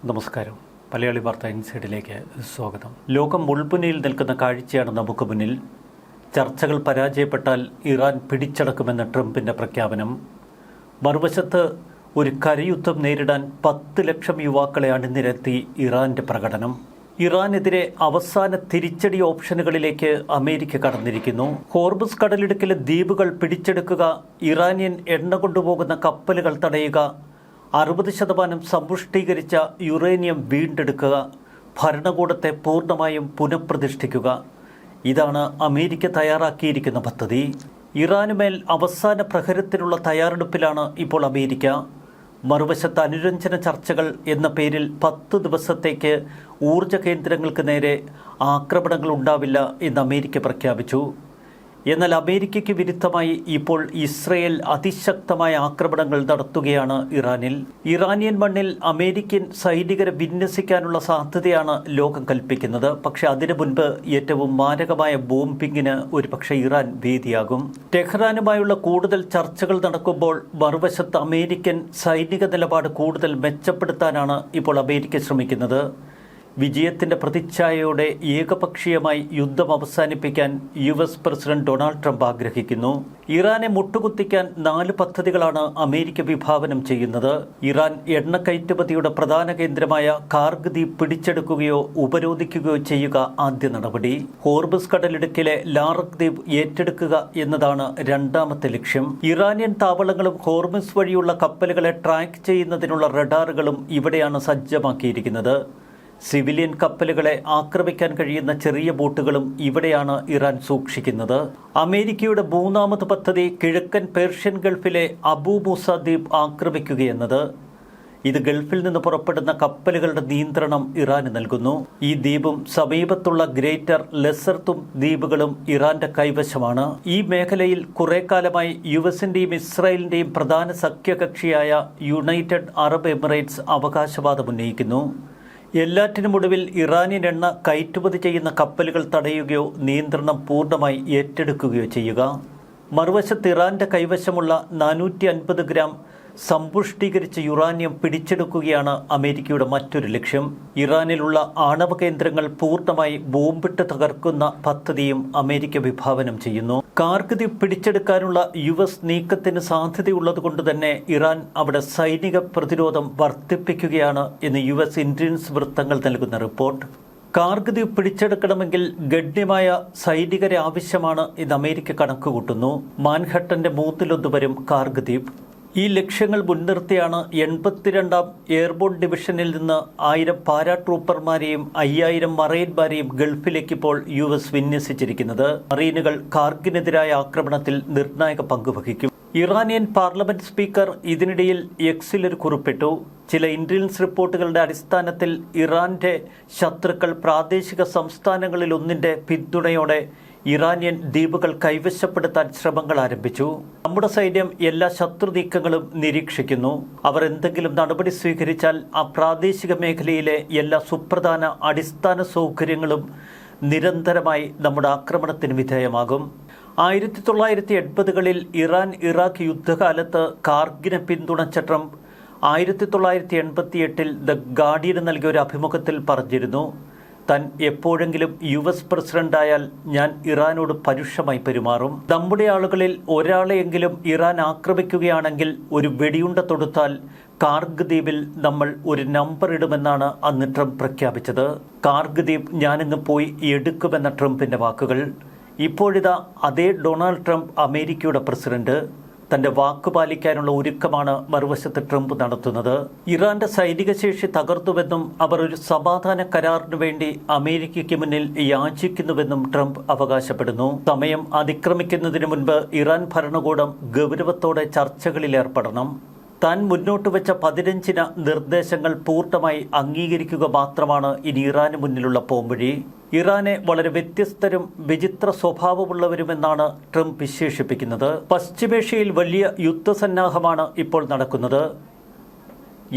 നമസ്കാരം. മലയാളി വാർത്ത ഇൻസൈഡിലേക്ക് സ്വാഗതം. ലോകം മുൾമുനയിൽ നിൽക്കുന്ന കാഴ്ചയാണ് നമുക്ക് മുന്നിൽ. ചർച്ചകൾ പരാജയപ്പെട്ടാൽ ഇറാൻ പിടിച്ചടക്കുമെന്ന ട്രംപിൻ്റെ പ്രഖ്യാപനം. മറുവശത്ത് ഒരു കരയുദ്ധം നേരിടാൻ 10 ലക്ഷം യുവാക്കളെ അണിനിരത്തി ഇറാൻ്റെ പ്രകടനം. ഇറാനെതിരെ അവസാന തിരിച്ചടി ഓപ്ഷനുകളിലേക്ക് അമേരിക്ക കടന്നിരിക്കുന്നു. ഹോർമുസ് കടലിടുക്കിലെ ദ്വീപുകൾ പിടിച്ചെടുക്കുക, ഇറാനിയൻ എണ്ണ കൊണ്ടുപോകുന്ന കപ്പലുകൾ തടയുക, 60% സമ്പുഷ്ടീകരിച്ച യുറേനിയം വീണ്ടെടുക്കുക, ഭരണകൂടത്തെ പൂർണ്ണമായും പുനഃപ്രതിഷ്ഠിക്കുക. ഇതാണ് അമേരിക്ക തയ്യാറാക്കിയിരിക്കുന്ന പദ്ധതി. ഇറാനുമേൽ അവസാന പ്രഹരത്തിനുള്ള തയ്യാറെടുപ്പിലാണ് ഇപ്പോൾ അമേരിക്ക. മറുവശത്ത് അനുരഞ്ജന ചർച്ചകൾ എന്ന പേരിൽ 10 ദിവസത്തേക്ക് ഊർജ കേന്ദ്രങ്ങൾക്ക് നേരെ ആക്രമണങ്ങൾ ഉണ്ടാവില്ല എന്ന് അമേരിക്ക പ്രഖ്യാപിച്ചു. എന്നാൽ അമേരിക്കയ്ക്ക് വിരുദ്ധമായി ഇപ്പോൾ ഇസ്രയേൽ അതിശക്തമായ ആക്രമണങ്ങൾ നടത്തുകയാണ് ഇറാനിൽ. ഇറാനിയൻ മണ്ണിൽ അമേരിക്കൻ സൈനികരെ വിന്യസിക്കാനുള്ള സാധ്യതയാണ് ലോകം കൽപ്പിക്കുന്നത്. പക്ഷേ അതിനു മുൻപ് ഏറ്റവും മാരകമായ ബോംബിങ്ങിന് ഒരുപക്ഷെ ഇറാൻ വേദിയാകും. ടെഹ്റാനുമായുള്ള കൂടുതൽ ചർച്ചകൾ നടക്കുമ്പോൾ മറുവശത്ത് അമേരിക്കൻ സൈനിക നിലപാട് കൂടുതൽ മെച്ചപ്പെടുത്താനാണ് ഇപ്പോൾ അമേരിക്ക ശ്രമിക്കുന്നത്. വിജയത്തിൻ്റെ പ്രതിച്ഛായയോടെ ഏകപക്ഷീയമായി യുദ്ധം അവസാനിപ്പിക്കാൻ US പ്രസിഡന്റ് ഡൊണാൾഡ് ട്രംപ് ആഗ്രഹിക്കുന്നു. ഇറാനെ മുട്ടുകുത്തിക്കാൻ 4 പദ്ധതികളാണ് അമേരിക്ക വിഭാവനം ചെയ്യുന്നത്. ഇറാൻ എണ്ണ കയറ്റുമതിയുടെ പ്രധാന കേന്ദ്രമായ കാർഗ് ദ്വീപ് പിടിച്ചെടുക്കുകയോ ഉപരോധിക്കുകയോ ചെയ്യുക ആദ്യ നടപടി. ഹോർമുസ് കടലിടുക്കിലെ ലാറക് ദ്വീപ് ഏറ്റെടുക്കുക എന്നതാണ് രണ്ടാമത്തെ ലക്ഷ്യം. ഇറാനിയൻ താവളങ്ങളും ഹോർമുസ് വഴിയുള്ള കപ്പലുകളെ ട്രാക്ക് ചെയ്യുന്നതിനുള്ള റഡാറുകളും ഇവിടെയാണ് സജ്ജമാക്കിയിരിക്കുന്നത്. സിവിലിയൻ കപ്പലുകളെ ആക്രമിക്കാൻ കഴിയുന്ന ചെറിയ ബോട്ടുകളും ഇവിടെയാണ് ഇറാൻ സൂക്ഷിക്കുന്നത്. അമേരിക്കയുടെ 3ാമത് പദ്ധതി കിഴക്കൻ പേർഷ്യൻ ഗൾഫിലെ അബു മൂസ ദ്വീപ് ആക്രമിക്കുകയെന്നത്. ഇത് ഗൾഫിൽ നിന്ന് പുറപ്പെടുന്ന കപ്പലുകളുടെ നിയന്ത്രണം ഇറാന് നൽകുന്നു. ഈ ദ്വീപും സമീപത്തുള്ള ഗ്രേറ്റർ ലെസർത്തും ദ്വീപുകളും ഇറാന്റെ കൈവശമാണ്. ഈ മേഖലയിൽ കുറെ കാലമായി US-ന്റെയും ഇസ്രായേലിന്റെയും പ്രധാന സഖ്യകക്ഷിയായ യുണൈറ്റഡ് അറബ് എമിറേറ്റ്സ് അവകാശവാദം ഉന്നയിക്കുന്നു. എല്ലാറ്റിനുമൊടുവിൽ ഇറാനിയൻ എണ്ണ കയറ്റുമതി ചെയ്യുന്ന കപ്പലുകൾ തടയുകയോ നിയന്ത്രണം പൂർണ്ണമായി ഏറ്റെടുക്കുകയോ ചെയ്യുക. മറുവശത്ത് ഇറാന്റെ കൈവശമുള്ള 450 ഗ്രാം സമ്പുഷ്ടീകരിച്ച യുറാനിയം പിടിച്ചെടുക്കുകയാണ് അമേരിക്കയുടെ മറ്റൊരു ലക്ഷ്യം. ഇറാനിലുള്ള ആണവ കേന്ദ്രങ്ങൾ പൂർണ്ണമായി ബോംബിട്ട് തകർക്കുന്ന പദ്ധതിയും അമേരിക്ക വിഭാവനം ചെയ്യുന്നു. കാർഗ് ദ്വീപ് പിടിച്ചെടുക്കാനുള്ള US നീക്കത്തിന് സാധ്യതയുള്ളതുകൊണ്ട് തന്നെ ഇറാൻ അവിടെ സൈനിക പ്രതിരോധം വർദ്ധിപ്പിക്കുകയാണ് എന്ന് US ഇന്റലിജൻസ് വൃത്തങ്ങൾ നൽകുന്ന റിപ്പോർട്ട്. കാർഗ് ദ്വീപ് പിടിച്ചെടുക്കണമെങ്കിൽ ഗണ്യമായ സൈനികരെ ആവശ്യമാണ് എന്ന് അമേരിക്ക കണക്കുകൂട്ടുന്നു. മാൻഹട്ടന്റെ 1/3 വരും കാർഗ് ദ്വീപ്. ഈ ലക്ഷ്യങ്ങൾ മുൻനിർത്തിയാണ് 82ാം എയർബോൺ ഡിവിഷനിൽ നിന്ന് 1000 പാരാട്രൂപ്പർമാരെയും 5000 മറൈൻമാരെയും ഗൾഫിലേക്ക് ഇപ്പോൾ US വിന്യസിച്ചിരിക്കുന്നത്. മറീനുകൾ കാർഗിനെതിരായ ആക്രമണത്തിൽ നിർണായക പങ്കുവഹിക്കും. ഇറാനിയൻ പാർലമെന്റ് സ്പീക്കർ ഇതിനിടയിൽ Xൽ ഒരു കുറിപ്പിട്ടു. ചില ഇന്റലിജൻസ് റിപ്പോർട്ടുകളുടെ അടിസ്ഥാനത്തിൽ ഇറാന്റെ ശത്രുക്കൾ പ്രാദേശിക സംസ്ഥാനങ്ങളിലൊന്നിന്റെ പിന്തുണയോടെ ഇറാനിയൻ ദ്വീപുകൾ കൈവശപ്പെടുത്താൻ ശ്രമങ്ങൾ ആരംഭിച്ചു. നമ്മുടെ സൈന്യം എല്ലാ ശത്രു നീക്കങ്ങളും നിരീക്ഷിക്കുന്നു. അവർ എന്തെങ്കിലും നടപടി സ്വീകരിച്ചാൽ ആ പ്രാദേശിക മേഖലയിലെ എല്ലാ സുപ്രധാന അടിസ്ഥാന സൗകര്യങ്ങളും നിരന്തരമായി നമ്മുടെ ആക്രമണത്തിന് വിധേയമാകും. 1980കളിൽ ഇറാൻ ഇറാഖ് യുദ്ധകാലത്ത് കാർഗിനെ പിന്തുണച്ച ട്രംപ് 1988ൽ ദ ഗാർഡിയന് നൽകിയ ഒരു അഭിമുഖത്തിൽ പറഞ്ഞിരുന്നു, താൻ എപ്പോഴെങ്കിലും US പ്രസിഡന്റായാൽ ഞാൻ ഇറാനോട് പരുഷമായി പെരുമാറും. നമ്മുടെ ആളുകളിൽ ഒരാളെയെങ്കിലും ഇറാൻ ആക്രമിക്കുകയാണെങ്കിൽ ഒരു വെടിയുണ്ട തൊടുത്താൽ കാർഗ് ദ്വീപിൽ നമ്മൾ ഒരു നമ്പർ ഇടുമെന്നാണ് അന്ന് ട്രംപ് പ്രഖ്യാപിച്ചത്. കാർഗ് ദ്വീപ് ഞാനിന്ന് പോയി എടുക്കുമെന്ന ട്രംപിന്റെ വാക്കുകൾ. ഇപ്പോഴിതാ അതേ ഡൊണാൾഡ് ട്രംപ് അമേരിക്കയുടെ പ്രസിഡന്റ്. തന്റെ വാക്ക് പാലിക്കാനുള്ള ഒരുക്കമാണ് മറുവശത്ത് ട്രംപ് നടത്തുന്നത്. ഇറാന്റെ സൈനിക ശേഷി തകർത്തുവെന്നും അവർ ഒരു സമാധാന കരാറിനു വേണ്ടി അമേരിക്കയ്ക്ക് മുന്നിൽ യാചിക്കുന്നുവെന്നും ട്രംപ് അവകാശപ്പെടുന്നു. സമയം അതിക്രമിക്കുന്നതിന് മുൻപ് ഇറാൻ ഭരണകൂടം ഗൗരവത്തോടെ ചർച്ചകളിൽ ഏർപ്പെടണം. താൻ മുന്നോട്ട് വെച്ച 15 നിർദ്ദേശങ്ങൾ പൂർണ്ണമായി അംഗീകരിക്കുക മാത്രമാണ് ഇനി ഇറാന് മുന്നിലുള്ള പോംവഴി. ഇറാനെ വളരെ വ്യത്യസ്തരും വിചിത്ര സ്വഭാവമുള്ളവരുമെന്നാണ് ട്രംപ് വിശേഷിപ്പിക്കുന്നത്. പശ്ചിമേഷ്യയിൽ വലിയ യുദ്ധസന്നാഹമാണ് ഇപ്പോൾ നടക്കുന്നത്.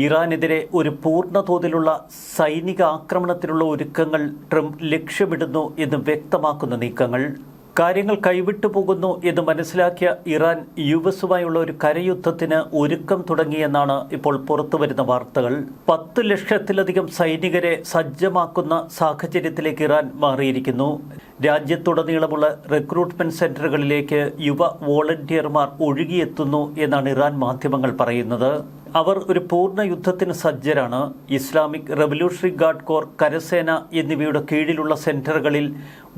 ഇറാനെതിരെ ഒരു പൂർണ്ണ തോതിലുള്ള സൈനിക ആക്രമണത്തിനുള്ള ഒരുക്കങ്ങൾ ട്രംപ് ലക്ഷ്യമിടുന്നു എന്ന് വ്യക്തമാക്കുന്ന നീക്കങ്ങൾ. കാര്യങ്ങൾ കൈവിട്ടു പോകുന്നു എന്ന് മനസ്സിലാക്കിയ ഇറാൻ യുഎസുമായുള്ള ഒരു കരയുദ്ധത്തിന് ഒരുക്കം തുടങ്ങിയെന്നാണ് ഇപ്പോൾ പുറത്തുവരുന്ന വാർത്തകൾ. 10 ലക്ഷത്തിലധികം സൈനികരെ സജ്ജമാക്കുന്ന സാഹചര്യത്തിലേക്ക് ഇറാൻ മാറിയിരിക്കുന്നു. രാജ്യത്തുടനീളമുള്ള റിക്രൂട്ട്മെന്റ് സെന്ററുകളിലേക്ക് യുവ വോളണ്ടിയർമാർ ഒഴുകിയെത്തുന്നു എന്നാണ് ഇറാൻ മാധ്യമങ്ങൾ പറയുന്നത്. അവർ ഒരു പൂർണ്ണ യുദ്ധത്തിന് സജ്ജരാണ്. ഇസ്ലാമിക് റവല്യൂഷണറി ഗാർഡ് കോർ, കരസേന എന്നിവയുടെ കീഴിലുള്ള സെന്ററുകളിൽ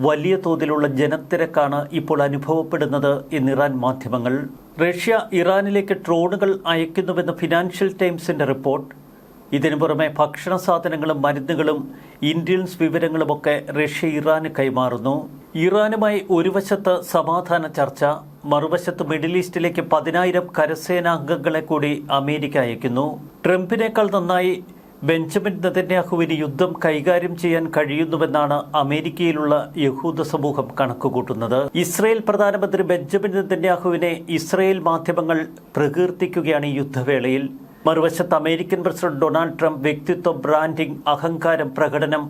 വലിയ തോതിലുള്ള ജനത്തിരക്കാണ് ഇപ്പോൾ അനുഭവപ്പെടുന്നത് എന്ന് ഇറാൻ മാധ്യമങ്ങൾ. റഷ്യ ഇറാനിലേക്ക് ഡ്രോണുകൾ അയക്കുന്നുവെന്ന് ഫിനാൻഷ്യൽ ടൈംസിന്റെ റിപ്പോർട്ട്. ഇതിനു പുറമെ ഭക്ഷണ സാധനങ്ങളും മരുന്നുകളും ഇന്റലിജൻസ് വിവരങ്ങളുമൊക്കെ റഷ്യ ഇറാന് കൈമാറുന്നു. ഇറാനുമായി ഒരു വശത്ത് സമാധാന ചർച്ച, മറുവശത്ത് മിഡിൽ ഈസ്റ്റിലേക്ക് 10,000 കരസേനാംഗങ്ങളെ കൂടി അമേരിക്ക അയക്കുന്നു. ട്രംപിനേക്കാൾ നന്നായി ബെഞ്ചമിൻ നെതന്യാഹുവിന് യുദ്ധം കൈകാര്യം ചെയ്യാൻ കഴിയുന്നുവെന്നാണ് അമേരിക്കയിലുള്ള യഹൂദ സമൂഹം കണക്കുകൂട്ടുന്നത്. ഇസ്രയേൽ പ്രധാനമന്ത്രി ബെഞ്ചമിൻ നെതന്യാഹുവിനെ ഇസ്രയേൽ മാധ്യമങ്ങൾ പ്രകീർത്തിക്കുകയാണ് ഈ യുദ്ധവേളയിൽ. മറുവശത്ത് അമേരിക്കൻ പ്രസിഡന്റ് ഡൊണാൾഡ് ട്രംപ് വ്യക്തിത്വം, ബ്രാൻഡിംഗ്, അഹങ്കാരം, പ്രകടനം,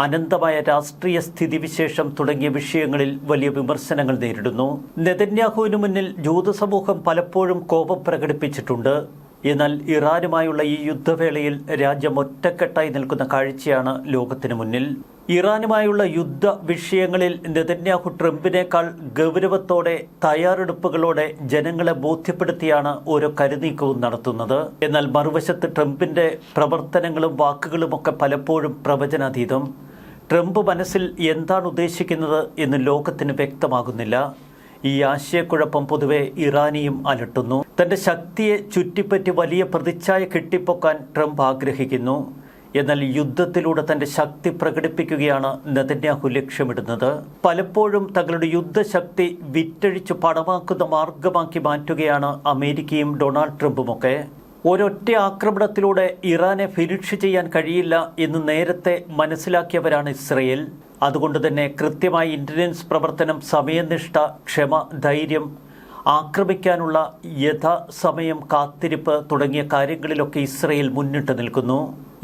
അനന്തമായ രാഷ്ട്രീയ സ്ഥിതിവിശേഷം തുടങ്ങിയ വിഷയങ്ങളിൽ വലിയ വിമർശനങ്ങൾ നേരിടുന്നു. നെതന്യാഹുവിനു മുന്നിൽ ജൂത സമൂഹം പലപ്പോഴും കോപം പ്രകടിപ്പിച്ചിട്ടുണ്ട്. എന്നാൽ ഇറാനുമായുള്ള ഈ യുദ്ധവേളയിൽ രാജ്യം ഒറ്റക്കെട്ടായി നിൽക്കുന്ന കാഴ്ചയാണ് ലോകത്തിനു മുന്നിൽ. ഇറാനുമായുള്ള യുദ്ധ വിഷയങ്ങളിൽ നെതന്യാഹു ട്രംപിനേക്കാൾ ഗൗരവത്തോടെ, തയ്യാറെടുപ്പുകളോടെ ജനങ്ങളെ ബോധ്യപ്പെടുത്തിയാണ് ഓരോ കരുനീക്കവും നടത്തുന്നത്. എന്നാൽ മറുവശത്ത് ട്രംപിന്റെ പ്രവർത്തനങ്ങളും വാക്കുകളുമൊക്കെ പലപ്പോഴും പ്രവചനാതീതം. ട്രംപ് മനസ്സിൽ എന്താണ് ഉദ്ദേശിക്കുന്നത് എന്ന് ലോകത്തിന് വ്യക്തമാകുന്നില്ല. ഈ ആശയക്കുഴപ്പം പൊതുവെ ഇറാനിയും അലട്ടുന്നു. തന്റെ ശക്തിയെ ചുറ്റിപ്പറ്റി വലിയ പ്രതിച്ഛായ കെട്ടിപ്പൊക്കാൻ ട്രംപ് ആഗ്രഹിക്കുന്നു. എന്നാൽ യുദ്ധത്തിലൂടെ തന്റെ ശക്തി പ്രകടിപ്പിക്കുകയാണ് നെതന്യാഹു ലക്ഷ്യമിടുന്നത്. പലപ്പോഴും തങ്ങളുടെ യുദ്ധശക്തി വിറ്റഴിച്ചു പണമാക്കുന്ന മാർഗമാക്കി മാറ്റുകയാണ് അമേരിക്കയും ഡൊണാൾഡ് ട്രംപുമൊക്കെ. ഒരൊറ്റ ആക്രമണത്തിലൂടെ ഇറാനെ ഫിനിഷ് ചെയ്യാൻ കഴിയില്ല എന്ന് നേരത്തെ മനസ്സിലാക്കിയവരാണ് ഇസ്രയേൽ. അതുകൊണ്ട് തന്നെ കൃത്യമായ ഇന്റലിജൻസ് പ്രവർത്തനം, സമയനിഷ്ഠ, ക്ഷമ, ധൈര്യം, ആക്രമിക്കാനുള്ള യഥാസമയം കാത്തിരിപ്പ് തുടങ്ങിയ കാര്യങ്ങളിലൊക്കെ ഇസ്രയേൽ മുന്നിട്ട് നിൽക്കുന്നു.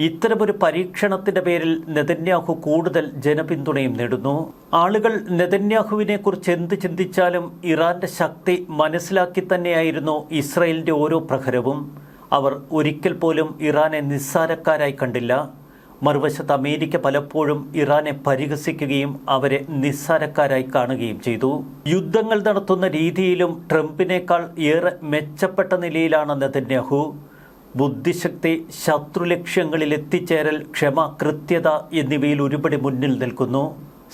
ഇത്തരമൊരു പരീക്ഷണത്തിന്റെ പേരിൽ നെതന്യാഹു കൂടുതൽ ജനപിന്തുണയും നേടുന്നു. ആളുകൾ നെതന്യാഹുവിനെ കുറിച്ച് എന്ത് ചിന്തിച്ചാലും ഇറാന്റെ ശക്തി മനസ്സിലാക്കി തന്നെയായിരുന്നു ഇസ്രയേലിന്റെ ഓരോ പ്രഹരവും. അവർ ഒരിക്കൽ പോലും ഇറാനെ നിസ്സാരക്കാരായി കണ്ടില്ല. മറുവശത്ത് അമേരിക്ക പലപ്പോഴും ഇറാനെ പരിഹസിക്കുകയും അവരെ നിസ്സാരക്കാരായി കാണുകയും ചെയ്തു. യുദ്ധങ്ങൾ നടത്തുന്ന രീതിയിലും ട്രംപിനേക്കാൾ ഏറെ മെച്ചപ്പെട്ട നിലയിലാണ് നെതന്യാഹു. ബുദ്ധിശക്തി, ശത്രുലക്ഷ്യങ്ങളിൽ എത്തിച്ചേരൽ, ക്ഷമ, കൃത്യത എന്നിവയിൽ ഒരുപടി മുന്നിൽ നിൽക്കുന്നു.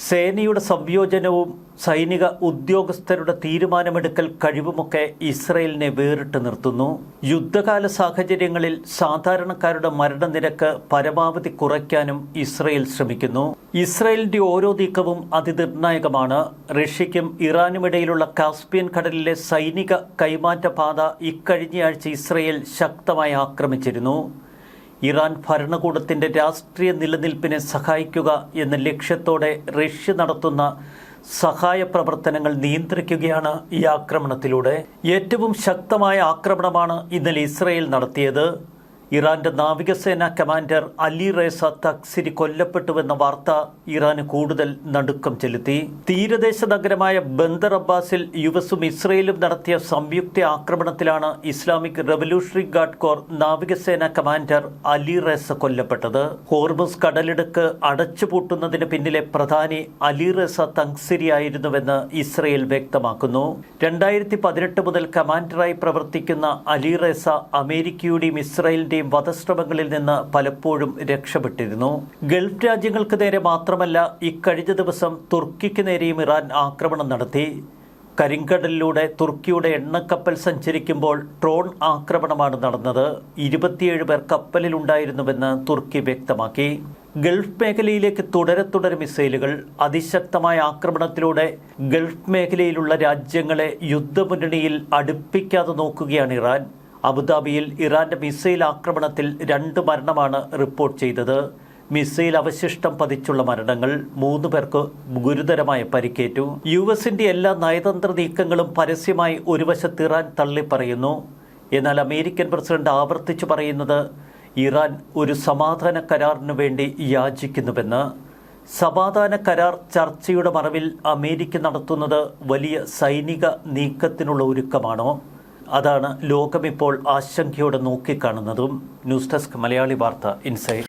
സേനയുടെ സംയോജനവും സൈനിക ഉദ്യോഗസ്ഥരുടെ തീരുമാനമെടുക്കൽ കഴിവുമൊക്കെ ഇസ്രയേലിനെ വേറിട്ട് നിർത്തുന്നു. യുദ്ധകാല സാഹചര്യങ്ങളിൽ സാധാരണക്കാരുടെ മരണനിരക്ക് പരമാവധി കുറയ്ക്കാനും ഇസ്രയേൽ ശ്രമിക്കുന്നു. ഇസ്രയേലിന്റെ ഓരോ നീക്കവും അതിനിർണായകമാണ്. റഷ്യയ്ക്കും ഇറാനുമിടയിലുള്ള കാസ്പിയൻ കടലിലെ സൈനിക കൈമാറ്റ പാത ഇക്കഴിഞ്ഞയാഴ്ച ഇസ്രയേൽ ശക്തമായി ആക്രമിച്ചിരുന്നു. ഇറാൻ ഭരണകൂടത്തിന്റെ രാഷ്ട്രീയ നിലനിൽപ്പിനെ സഹായിക്കുക എന്ന ലക്ഷ്യത്തോടെ റഷ്യ നടത്തുന്ന സഹായ പ്രവർത്തനങ്ങൾ നിയന്ത്രിക്കുകയാണ് ഈ ആക്രമണത്തിലൂടെ. ഏറ്റവും ശക്തമായ ആക്രമണമാണ് ഇന്നലെ ഇസ്രയേൽ നടത്തിയത്. ഇറാന്റെ നാവികസേനാ കമാൻഡർ അലി റേസ തക്സിരി കൊല്ലപ്പെട്ടുവെന്ന വാർത്ത ഇറാന് കൂടുതൽ നടുക്കം ചെലുത്തി. തീരദേശ നഗരമായ ബന്ദർ അബ്ബാസിൽ യുഎസും ഇസ്രയേലും നടത്തിയ സംയുക്ത ആക്രമണത്തിലാണ് ഇസ്ലാമിക് റവല്യൂഷണറി ഗാർഡ് കോർ നാവികസേനാ കമാൻഡർ അലി റേസ കൊല്ലപ്പെട്ടത്. ഹോർമുസ് കടലിടുക്ക് അടച്ചുപൂട്ടുന്നതിന് പിന്നിലെ പ്രധാനി അലി റേസ തക്സിരി ആയിരുന്നുവെന്ന് ഇസ്രയേൽ വ്യക്തമാക്കുന്നു. 2018 മുതൽ കമാൻഡറായി പ്രവർത്തിക്കുന്ന അലി റേസ അമേരിക്കയുടെയും ഇസ്രയേലിന്റെയും വധശ്രമങ്ങളിൽ നിന്ന് പലപ്പോഴും രക്ഷപ്പെട്ടിരുന്നു. ഗൾഫ് രാജ്യങ്ങൾക്ക് നേരെ മാത്രമല്ല, ഇക്കഴിഞ്ഞ ദിവസം തുർക്കിക്ക് നേരെയും ഇറാൻ ആക്രമണം നടത്തി. കരിങ്കടലിലൂടെ തുർക്കിയുടെ എണ്ണക്കപ്പൽ സഞ്ചരിക്കുമ്പോൾ ഡ്രോൺ ആക്രമണമാണ് നടന്നത്. 27 പേർ കപ്പലിലുണ്ടായിരുന്നുവെന്ന് തുർക്കി വ്യക്തമാക്കി. ഗൾഫ് മേഖലയിലേക്ക് തുടരെ മിസൈലുകൾ. അതിശക്തമായ ആക്രമണത്തിലൂടെ ഗൾഫ് മേഖലയിലുള്ള രാജ്യങ്ങളെ യുദ്ധമുന്നണിയിൽ അടുപ്പിക്കാതെ നോക്കുകയാണ് ഇറാൻ. അബുദാബിയിൽ ഇറാന്റെ മിസൈൽ ആക്രമണത്തിൽ 2 മരണമാണ് റിപ്പോർട്ട് ചെയ്തത്. മിസൈൽ അവശിഷ്ടം പതിച്ചുള്ള മരണങ്ങൾ. 3 പേർക്ക് ഗുരുതരമായ പരിക്കേറ്റു. യുഎസിന്റെ എല്ലാ നയതന്ത്ര നീക്കങ്ങളും പരസ്യമായി ഒരു വശത്ത് ഇറാൻ തള്ളിപ്പറയുന്നു. എന്നാൽ അമേരിക്കൻ പ്രസിഡന്റ് ആവർത്തിച്ചു പറയുന്നത് ഇറാൻ ഒരു സമാധാന കരാറിനു വേണ്ടി യാചിക്കുന്നുവെന്ന്. സമാധാന കരാർ ചർച്ചയുടെ മറവിൽ അമേരിക്ക നടത്തുന്നത് വലിയ സൈനിക നീക്കത്തിനുള്ള ഒരുക്കമാണോ? അതാണ് ലോകമിപ്പോൾ ആശങ്കയോടെ നോക്കിക്കാണുന്നതും. ന്യൂസ് ഡെസ്ക് മലയാളി വാർത്ത ഇൻസൈഡ്.